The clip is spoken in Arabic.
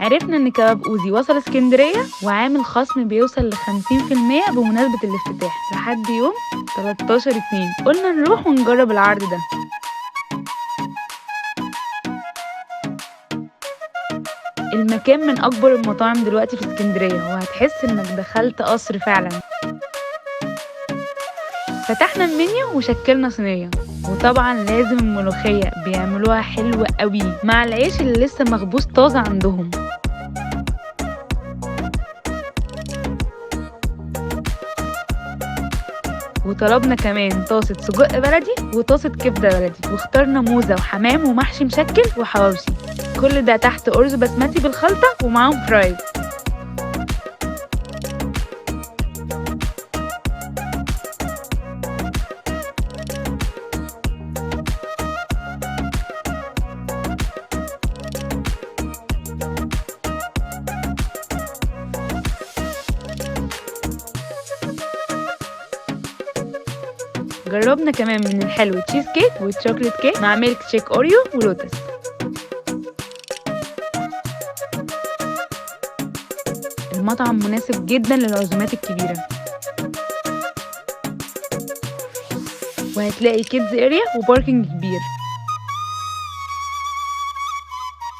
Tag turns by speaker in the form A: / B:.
A: عرفنا إن كباب أوزي وصل اسكندرية وعامل خصم بيوصل ل50% بمناسبة الافتتاح لحد يوم 13/2. قلنا نروح ونجرب العرض ده. المكان من أكبر المطاعم دلوقتي في اسكندرية وهتحس إنك دخلت قصر فعلا. فتحنا المنيو وشكلنا صينية، وطبعا لازم الملوخية بيعملوها حلوة قوي مع العيش اللي لسه مخبوز طازة عندهم. وطلبنا كمان طاسة سجق بلدي وطاسة كبدة بلدي، واخترنا موزة وحمام ومحشي مشكل وحواوشي، كل ده تحت أرز بسمتي بالخلطة ومعاهم فرايز. جربنا كمان من الحلو تشيز كيك والشوكليت كيك مع ميلك شيك أوريو ولوتس. المطعم مناسب جدا للعزومات الكبيرة، وهتلاقي كيدز اريا وباركنج كبير.